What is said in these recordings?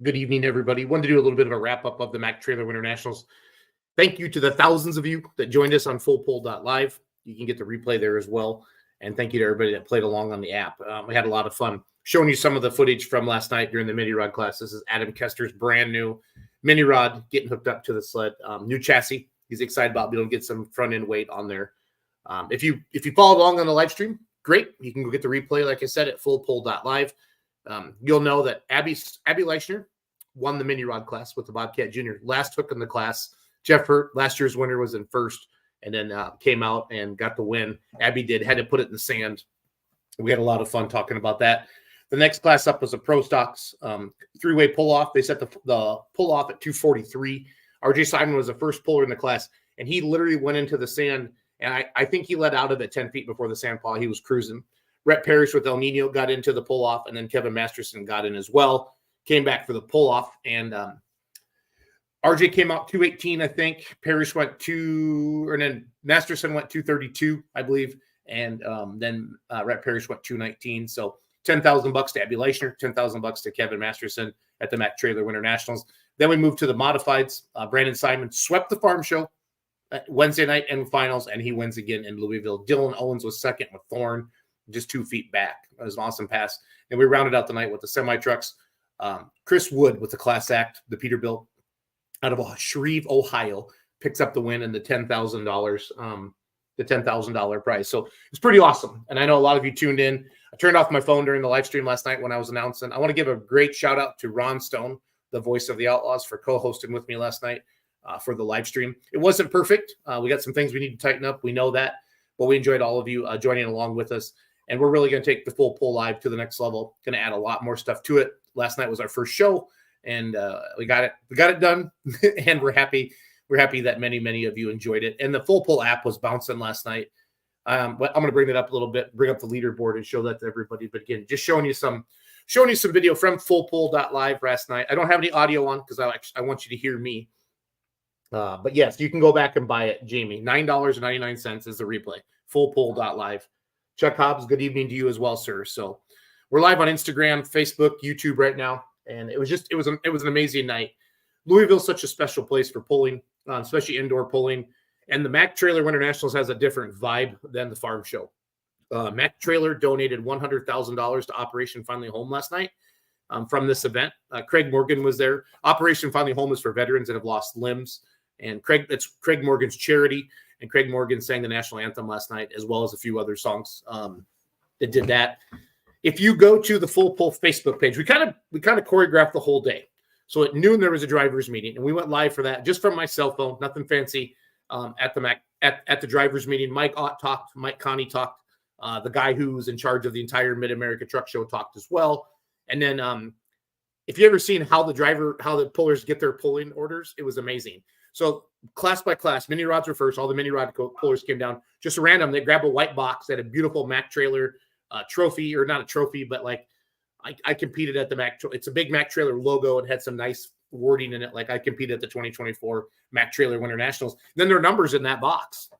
Good evening, everybody. Wanted to do a little bit of a wrap up of the Mac Trailer Winter Nationals. Thank you to the thousands of you that joined us on fullpull.live. You can get the replay there as well. And thank you to everybody that played along on the app. We had a lot of fun showing you some of the footage from last night during the mini rod class. This is Adam Kester's brand new mini rod getting hooked up to the sled. New chassis. He's excited about being able to get some front end weight on there. If you followed along on the live stream, great. You can go get the replay, like I said, at fullpull.live. You'll know that Abby Leichner won the mini rod class with the Bobcat Jr. Last hook in the class. Jeff Hurt, last year's winner, was in first and then came out and got the win. Abby had to put it in the sand. We had a lot of fun talking about that. The next class up was a Pro Stocks three-way pull-off. They set the pull-off at 243. RJ Simon was the first puller in the class, and he literally went into the sand, and I think he let out of it 10 feet before the sand pile. He was cruising. Rhett Parrish with El Nino got into the pull-off, and then Kevin Masterson got in as well. Came back for the pull-off, and RJ came out 218, I think. Parrish went and then Masterson went 232, I believe, and then Rhett Parrish went 219. So $10,000 to Abby Leichner, $10,000 to Kevin Masterson at the Mac Trailer Winter Nationals. Then we moved to the modifieds. Brandon Simon swept the farm show Wednesday night and finals, and he wins again in Louisville. Dylan Owens was second with Thorne, just 2 feet back. It was an awesome pass. And we rounded out the night with the semi-trucks. Chris Wood with the class act, the Peterbilt out of Shreve, Ohio, picks up the win and the $10,000 prize. So it's pretty awesome. And I know a lot of you tuned in. I turned off my phone during the live stream last night when I was announcing. I want to give a great shout out to Ron Stone, the voice of the Outlaws, for co-hosting with me last night for the live stream. It wasn't perfect. We got some things we need to tighten up. We know that, but we enjoyed all of you joining along with us. And we're really going to take the full pull live to the next level. Going to add a lot more stuff to it. Last night was our first show, and we got it done, and we're happy. We're happy that many of you enjoyed it. And the full pull app was bouncing last night. But I'm going to bring that up a little bit, bring up the leaderboard, and show that to everybody. But again, just showing you some video from fullpull.live last night. I don't have any audio on because I want you to hear me. But yes, you can go back and buy it, Jamie. $9.99 is the replay. Fullpull.live. Chuck Hobbs, good evening to you as well, sir. So we're live on Instagram, Facebook, YouTube right now, and it was an amazing night. Louisville's such a special place for pulling, especially indoor pulling, and the Mac Trailer Winter Nationals has a different vibe than the farm show. Mac Trailer donated $100,000 to Operation Finally Home last night from this event. Craig Morgan was there. Operation Finally Home is for veterans that have lost limbs, and it's Craig Morgan's charity. And Craig Morgan sang the national anthem last night, as well as a few other songs that did that. If you go to the Full Pull Facebook page, we kind of choreographed the whole day. So at noon there was a drivers meeting, and we went live for that just from my cell phone, nothing fancy. At the drivers meeting, Mike Ott talked, Mike Connie talked, the guy who's in charge of the entire Mid America Truck Show talked as well. And then if you ever seen how the pullers get their pulling orders, it was amazing. So class by class, mini rods were first. All the mini rod pullers came down just random. They grabbed a white box that had a beautiful Mac Trailer trophy, or not a trophy, but like I competed at the Mac. It's a big Mac Trailer logo. It had some nice wording in it. Like I competed at the 2024 Mac Trailer Winter Nationals. Then there are numbers in that box.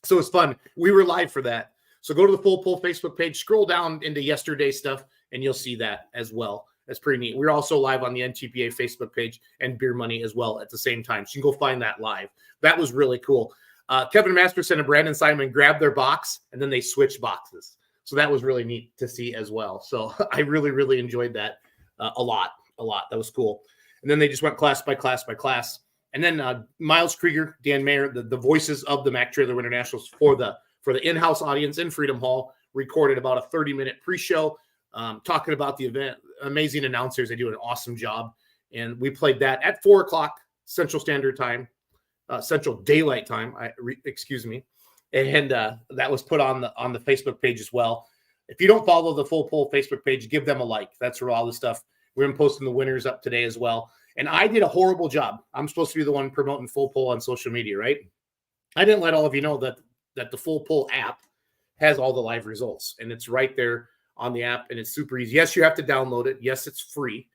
So it's fun. We were live for that. So go to the Full Pull Facebook page, scroll down into yesterday's stuff, and you'll see that as well. That's pretty neat. We're also live on the NTPA Facebook page and Beer Money as well at the same time. So you can go find that live. That was really cool. Kevin Masterson and Brandon Simon grabbed their box, and then they switched boxes. So that was really neat to see as well. So I really enjoyed that a lot. That was cool. And then they just went class by class by class. And then Miles Krieger, Dan Mayer, the voices of the Mac Trailer Winter Nationals for the in-house audience in Freedom Hall, recorded about a 30-minute pre-show talking about the event. Amazing announcers. They do an awesome job. And we played that at 4 o'clock Central Standard Time, Central Daylight Time, excuse me. And that was put on the Facebook page as well. If you don't follow the Full Pull Facebook page, give them a like. That's where all this stuff. We're going to posting the winners up today as well. And I did a horrible job. I'm supposed to be the one promoting Full Pull on social media, right? I didn't let all of you know that the Full Pull app has all the live results, and it's right there on the app, and it's super easy. Yes, you have to download it. Yes, it's free.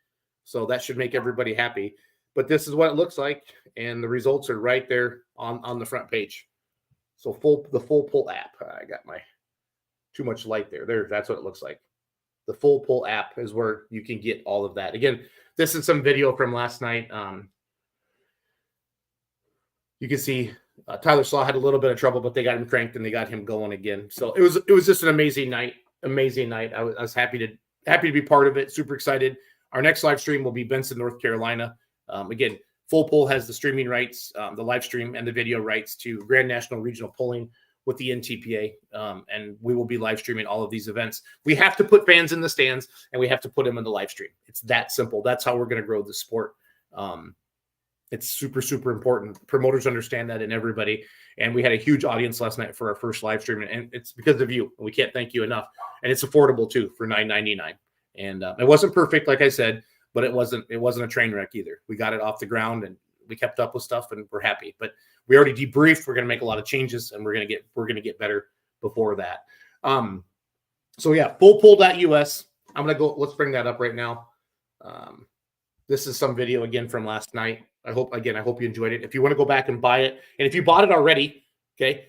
So that should make everybody happy. But this is what it looks like, and the results are right there on the front page. So the Full Pull app. I got my too much light there. That's what it looks like. The Full Pull app is where you can get all of that. Again, this is some video from last night. You can see Tyler Slaw had a little bit of trouble, but they got him cranked and they got him going again. So it was just an amazing night. Amazing night. I was happy to be part of it. Super excited. Our next live stream will be Benson, North Carolina. Again, Full Pull has the streaming rights, the live stream and the video rights to Grand National Regional Polling with the NTPA. And we will be live streaming all of these events. We have to put fans in the stands and we have to put them in the live stream. It's that simple. That's how we're going to grow the sport. It's super, super important. Promoters understand that and everybody. And we had a huge audience last night for our first live stream. And it's because of you. We can't thank you enough. And it's affordable too for $9.99. And it wasn't perfect, like I said, but it wasn't a train wreck either. We got it off the ground and we kept up with stuff and we're happy. But we already debriefed. We're going to make a lot of changes and we're going to get better before that. So yeah, fullpull.us. I'm going to go, let's bring that up right now. This is some video again from last night. I hope you enjoyed it. If you want to go back and buy it, and if you bought it already, okay,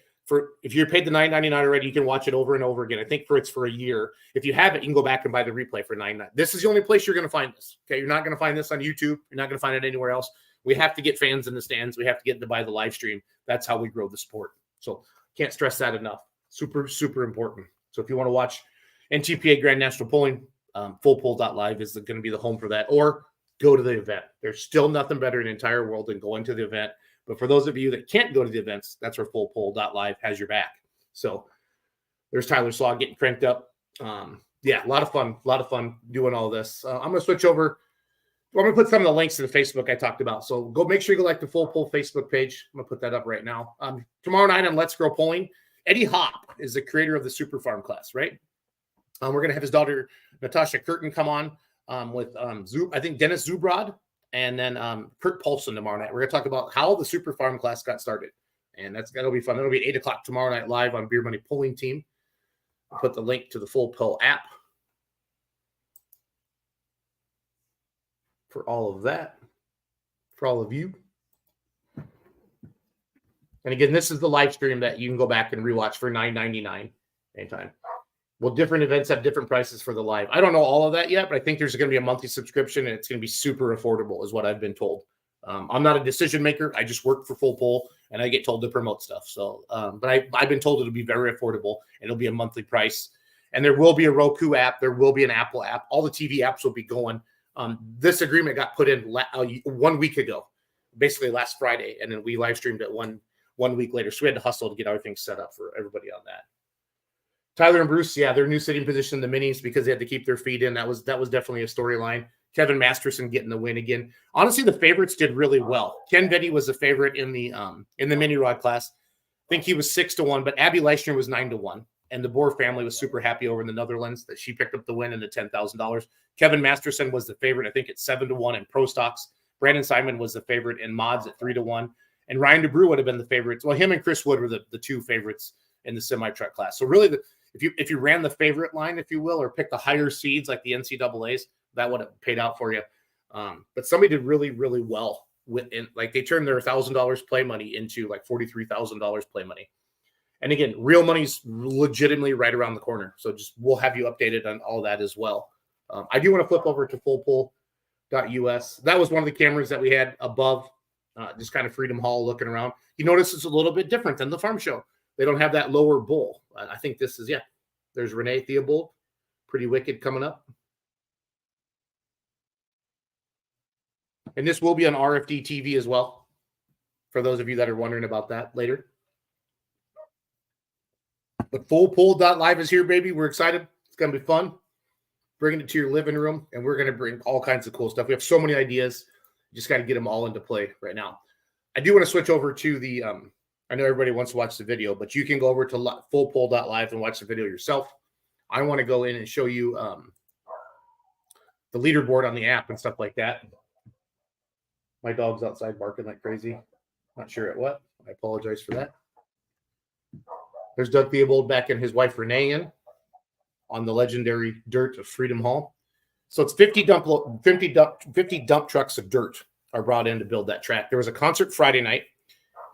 if you're paid the $9.99 already, you can watch it over and over again. I think it's for a year. If you have it, you can go back and buy the replay for $9.99. This is the only place you're going to find this. Okay, you're not going to find this on YouTube. You're not going to find it anywhere else. We have to get fans in the stands. We have to get them to buy the live stream. That's how we grow the sport. So can't stress that enough. Super, super important. So if you want to watch NTPA Grand National Polling, fullpull.live is going to be the home for that. Or go to the event. There's still nothing better in the entire world than going to the event. But for those of you that can't go to the events, that's where fullpull.live has your back. So there's Tyler Slaw getting cranked up. Yeah, a lot of fun doing all this. I'm going to switch over. I'm going to put some of the links to the Facebook I talked about. So go make sure you go like the Full Pull Facebook page. I'm going to put that up right now. Tomorrow night on Let's Grow Polling, Eddie Hop is the creator of the Super Farm class, right? We're going to have his daughter, Natasha Curtin, come on. With I think Dennis Zubrod and then Kurt Paulson tomorrow night. We're going to talk about how the Super Farm class got started. And that'll be fun. It'll be at 8 o'clock tomorrow night live on Beer Money Polling Team. I'll put the link to the Full Pull app for all of that, for all of you. And again, this is the live stream that you can go back and rewatch for $9.99 anytime. Well, different events have different prices for the live. I don't know all of that yet, but I think there's going to be a monthly subscription and it's going to be super affordable is what I've been told. I'm not a decision maker. I just work for Full Pull and I get told to promote stuff. So, but I've been told it'll be very affordable and it'll be a monthly price. And there will be a Roku app. There will be an Apple app. All the TV apps will be going. This agreement got put in 1 week ago, basically last Friday. And then we live streamed it one week later. So we had to hustle to get everything set up for everybody on that. Tyler and Bruce, yeah, their new sitting position in the minis because they had to keep their feet in. That was definitely a storyline. Kevin Masterson getting the win again. Honestly, the favorites did really well. Ken Betty was the favorite in the mini rod class. I think he was 6-1, but Abby Leishner was 9-1. And the Boer family was super happy over in the Netherlands that she picked up the win and the $10,000. Kevin Masterson was the favorite, I think, at 7-1 in pro stocks. Brandon Simon was the favorite in mods at 3-1. And Ryan DeBrew would have been the favorites. Well, him and Chris Wood were the two favorites in the semi-truck class. So really, if you ran the favorite line, if you will, or picked the higher seeds like the NCAAs, that would have paid out for you. But somebody did really, really well like they turned their $1,000 play money into like $43,000 play money. And again, real money's legitimately right around the corner. So we'll have you updated on all that as well. I do want to flip over to fullpull.us. That was one of the cameras that we had above, just kind of Freedom Hall looking around. You notice it's a little bit different than the farm show. They don't have that lower bowl. I think this is, there's Renee Theobald. Pretty wicked coming up. And this will be on RFD TV as well, for those of you that are wondering about that later. But fullpull.live is here, baby. We're excited. It's going to be fun. Bringing it to your living room, and we're going to bring all kinds of cool stuff. We have so many ideas. You just got to get them all into play right now. I do want to switch over to the I know everybody wants to watch the video, but you can go over to fullpull.live and watch the video yourself. I want to go in and show you the leaderboard on the app and stuff like that. My dog's outside barking like crazy. Not sure at what. I apologize for that. There's Doug Theobald back and his wife Renee in on the legendary dirt of Freedom Hall. So it's 50 dump trucks of dirt are brought in to build that track. There was a concert Friday night.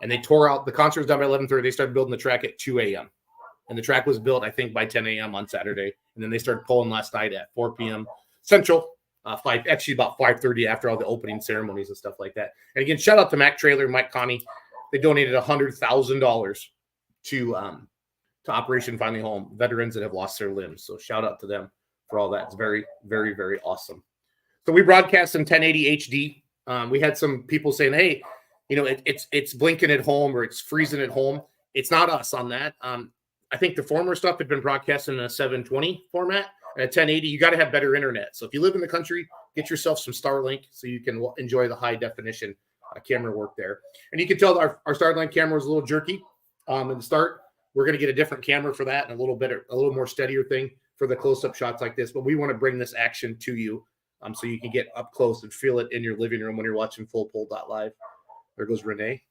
And they tore out, the concert was done by 11:30. They started building the track at 2 a.m. And the track was built, I think, by 10 a.m. on Saturday. And then they started pulling last night at 4 p.m. Central. about 5:30 after all the opening ceremonies and stuff like that. And again, shout out to Mac Trailer, Mike Connie. They donated $100,000 to Operation Finally Home, veterans that have lost their limbs. So shout out to them for all that. It's very, very, very awesome. So we broadcast in 1080 HD. We had some people saying, hey, it's blinking at home or it's freezing at home. It's not us on that. I think the former stuff had been broadcast in a 720 format. At 1080, you got to have better internet. So if you live in the country, get yourself some Starlink so you can enjoy the high definition camera work there. And you can tell our Starlink camera was a little jerky in the start. We're going to get a different camera for that and a little more steadier thing for the close-up shots like this. But we want to bring this action to you so you can get up close and feel it in your living room when you're watching FullPull.live. There goes Renee.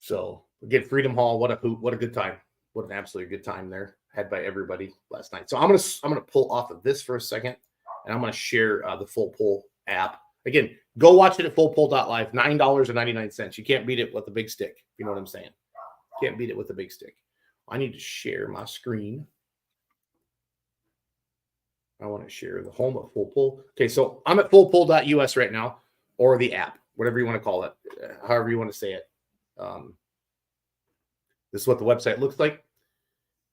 So again, Freedom Hall, what a good time. What an absolutely good time there had by everybody last night. So I'm gonna pull off of this for a second, and I'm gonna share the Full Pull app. Again, go watch it at FullPull.live. $9.99. You can't beat it with the big stick. If you know what I'm saying? Can't beat it with the big stick. I need to share my screen. I want to share the home of Full Pull. Okay, so I'm at FullPull.us right now, or the app, whatever you want to call it, however you want to say it. This is what the website looks like.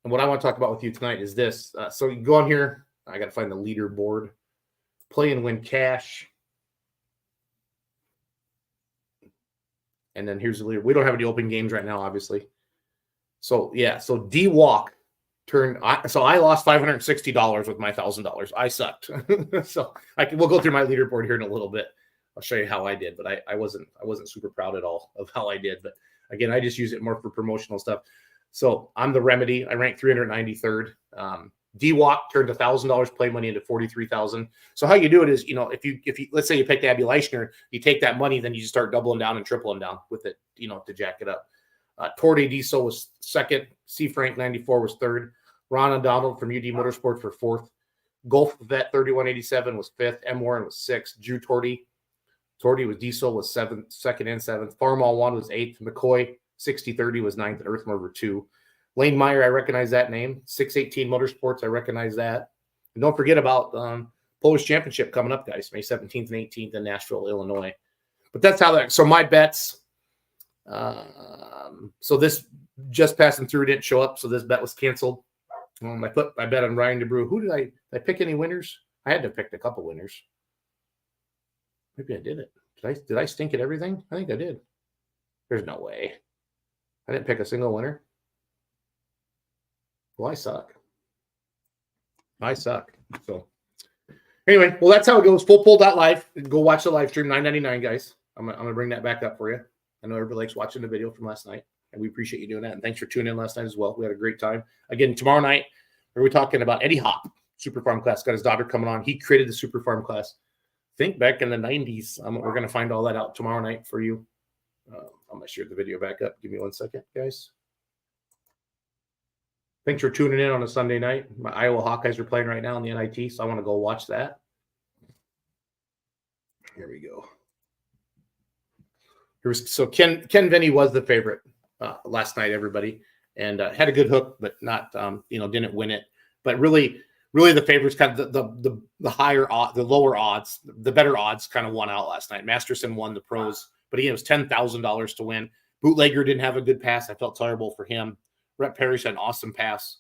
And what I want to talk about with you tonight is this. So you go on here. I got to find the leaderboard. Play and win cash. And then here's the leader. We don't have any open games right now, obviously. So, yeah. So D-Walk I lost $560 with my $1,000. I sucked. So we'll go through my leaderboard here in a little bit. I'll show you how I did, but I wasn't super proud at all of how I did. But again, I just use it more for promotional stuff. So I'm the remedy. I ranked 393rd. D-Walk turned $1,000 play money into $43,000. So how you do it is, if you let's say you picked Abby Leichner, you take that money, then you just start doubling down and tripling down with it, to jack it up. Tordy Diesel was second. C. Frank 94 was third. Ron O'Donnell from UD Motorsports for fourth. Golf Vet 3187 was fifth. M. Warren was sixth. Drew Tordy was Diesel was seventh, second and seventh. Farmall 1 was eighth. McCoy 6030 was ninth. And Earthmover 2. Lane Meyer, I recognize that name. 618 Motorsports, I recognize that. And don't forget about Polish Championship coming up, guys, May 17th and 18th in Nashville, Illinois. But that's how that. So my bets. So this just passing through didn't show up, so this bet was canceled. I bet on Ryan DeBrew. Who did I pick any winners? I had to pick a couple winners. Maybe I did it. Did I stink at everything? I think I did. There's no way. I didn't pick a single winner. Well, I suck. So anyway, well, that's how it goes. FullPull.live. Go watch the live stream. $9.99, guys. I'm gonna bring that back up for you. I know everybody likes watching the video from last night, and we appreciate you doing that. And thanks for tuning in last night as well. We had a great time. Again, tomorrow night, we're talking about Eddie Hop, Super Farm class. Got his daughter coming on. He created the Super Farm class. I think back in the 90s. We're going to find all that out tomorrow night for you. I'm going to share the video back up. Give me 1 second, guys. Thanks for tuning in on a Sunday night. My Iowa Hawkeyes are playing right now in the NIT, so I want to go watch that. Here we go. So Ken Vinny was the favorite last night, everybody, and had a good hook, but not didn't win it. But really the favorites, kind of the higher odds, the lower odds, the better odds kind of won out last night. Masterson won the pros, but again, it was $10,000 to win. Bootlegger didn't have a good pass. I felt terrible for him. Rhett Parrish had an awesome pass,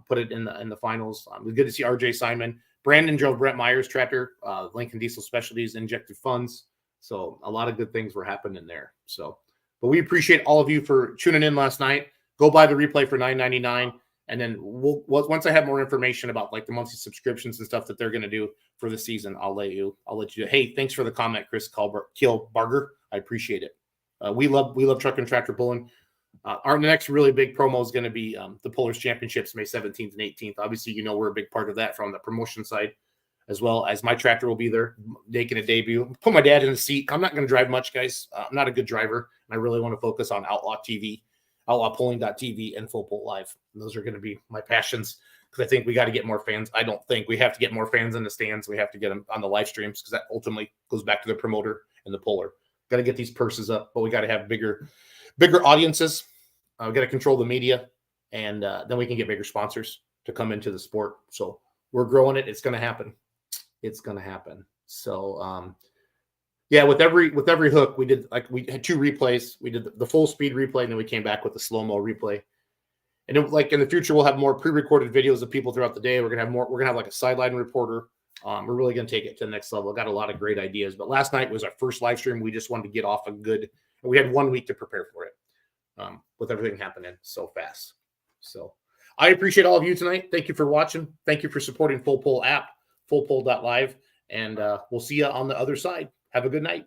put it in the finals. It was good to see RJ Simon. Brandon drove Brett Myers' tractor. Lincoln Diesel Specialties injected funds. So a lot of good things were happening there. So, but we appreciate all of you for tuning in last night. Go buy the replay for $9.99. And then once I have more information about like the monthly subscriptions and stuff that they're going to do for the season, I'll let you. Hey, thanks for the comment, Chris Kielbarger. I appreciate it. We love truck and tractor pulling. Our next really big promo is going to be the Pullers Championships, May 17th and 18th. Obviously, we're a big part of that from the promotion side, as well as my tractor will be there making a debut. Put my dad in the seat. I'm not going to drive much, guys. I'm not a good driver. And I really want to focus on Outlaw TV, outlawpulling.tv, and Full Pull Live. And those are going to be my passions, because I think we got to get more fans. I don't think we have to get more fans in the stands. We have to get them on the live streams, because that ultimately goes back to the promoter and the puller. Got to get these purses up, but we got to have bigger audiences. We got to control the media, and then we can get bigger sponsors to come into the sport. So we're growing it. It's going to happen. It's going to happen. So, yeah, with every hook, we had 2 replays. We did the full speed replay, and then we came back with the slow-mo replay. And in the future, we'll have more pre-recorded videos of people throughout the day. We're gonna have like a sideline reporter. We're really gonna take it to the next level. Got a lot of great ideas. But last night was our first live stream. We just wanted to get off a good. We had 1 week to prepare for it, with everything happening so fast. So I appreciate all of you tonight. Thank you for watching. Thank you for supporting Full Pull app, fullpull.live, and we'll see you on the other side. Have a good night.